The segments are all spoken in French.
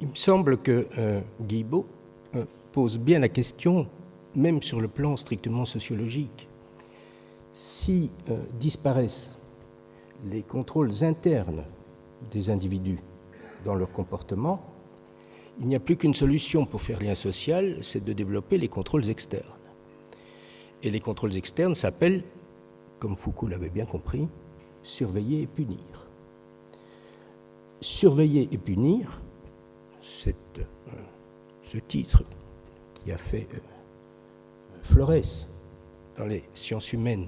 Il me semble que Guilbeault pose bien la question, même sur le plan strictement sociologique. Si disparaissent les contrôles internes des individus dans leur comportement, il n'y a plus qu'une solution pour faire lien social, c'est de développer les contrôles externes. Et les contrôles externes s'appellent, comme Foucault l'avait bien compris, surveiller et punir. Surveiller et punir, c'est ce titre qui a fait Flores dans les sciences humaines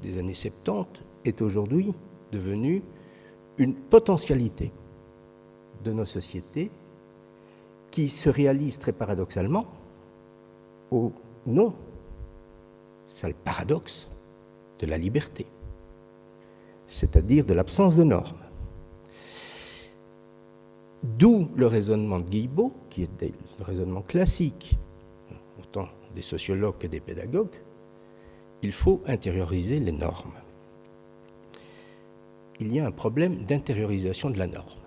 des années 70, est aujourd'hui devenu une potentialité de nos sociétés qui se réalise très paradoxalement au nom, c'est le paradoxe de la liberté, c'est-à-dire de l'absence de normes. D'où le raisonnement de Guilbeault, qui est le raisonnement classique, autant des sociologues que des pédagogues, il faut intérioriser les normes. Il y a un problème d'intériorisation de la norme.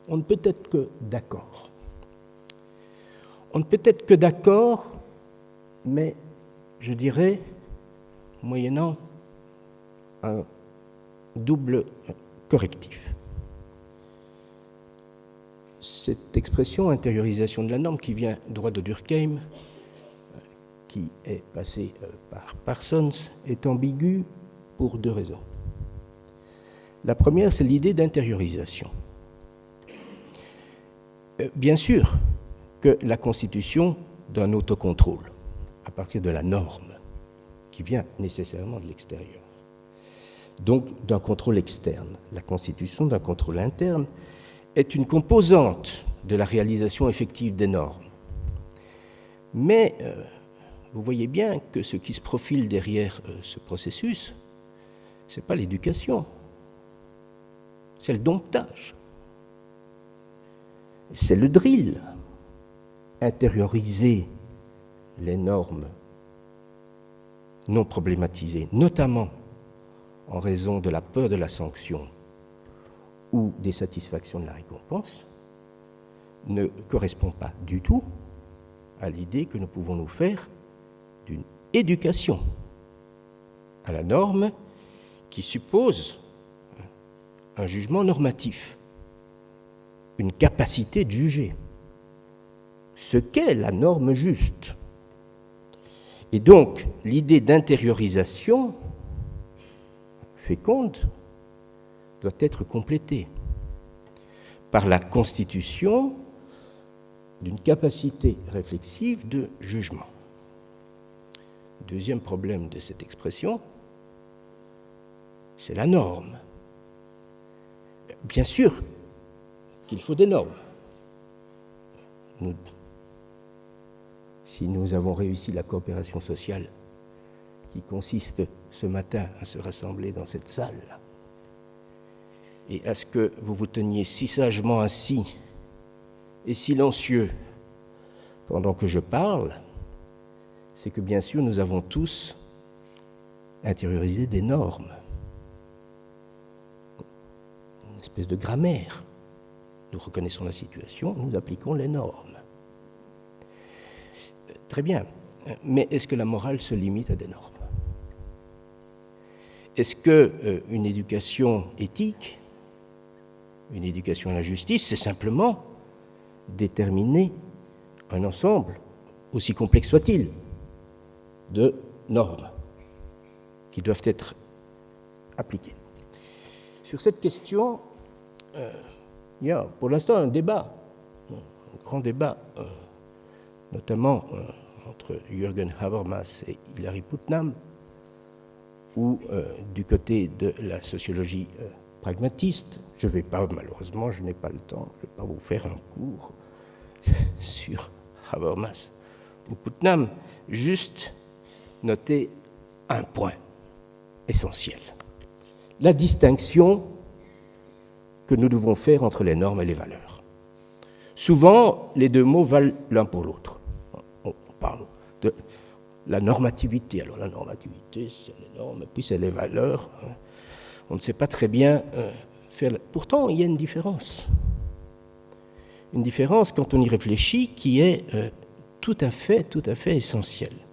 On ne peut être que d'accord. On ne peut être que d'accord, mais je dirais, moyennant un double correctif. Cette expression intériorisation de la norme qui vient droit de Durkheim, qui est passée par Parsons, est ambiguë pour deux raisons. La première, c'est l'idée d'intériorisation. Bien sûr que la constitution d'un autocontrôle, à partir de la norme, qui vient nécessairement de l'extérieur, donc d'un contrôle externe, la constitution d'un contrôle interne, est une composante de la réalisation effective des normes. Mais vous voyez bien que ce qui se profile derrière ce processus, ce n'est pas l'éducation, c'est le domptage, c'est le drill, intérioriser les normes non problématisées, notamment en raison de la peur de la sanction ou des satisfactions de la récompense, ne correspond pas du tout à l'idée que nous pouvons nous faire d'une éducation à la norme qui suppose un jugement normatif, une capacité de juger ce qu'est la norme juste. Et donc, l'idée d'intériorisation féconde doit être complétée par la constitution d'une capacité réflexive de jugement. Deuxième problème de cette expression, c'est la norme. Bien sûr qu'il faut des normes. Si nous avons réussi la coopération sociale qui consiste ce matin à se rassembler dans cette salle et à ce que vous vous teniez si sagement assis et silencieux pendant que je parle, c'est que bien sûr nous avons tous intériorisé des normes, une espèce de grammaire. Nous reconnaissons la situation, nous appliquons les normes. Très bien, mais est-ce que la morale se limite à des normes? Est-ce qu'une éducation éthique, une éducation à la justice, c'est simplement déterminer un ensemble, aussi complexe soit-il, de normes qui doivent être appliquées? Sur cette question, il y a pour l'instant un débat, un grand débat, notamment entre Jürgen Habermas et Hilary Putnam, ou du côté de la sociologie pragmatiste. Je ne vais pas, malheureusement, je n'ai pas le temps, je ne vais pas vous faire un cours sur Habermas ou Putnam, juste noter un point essentiel. La distinction que nous devons faire entre les normes et les valeurs. Souvent, les deux mots valent l'un pour l'autre. On parle de la normativité. Alors la normativité, c'est les normes, et puis c'est les valeurs. On ne sait pas très bien faire. Pourtant, il y a une différence. une différence, quand on y réfléchit, qui est tout à fait essentielle.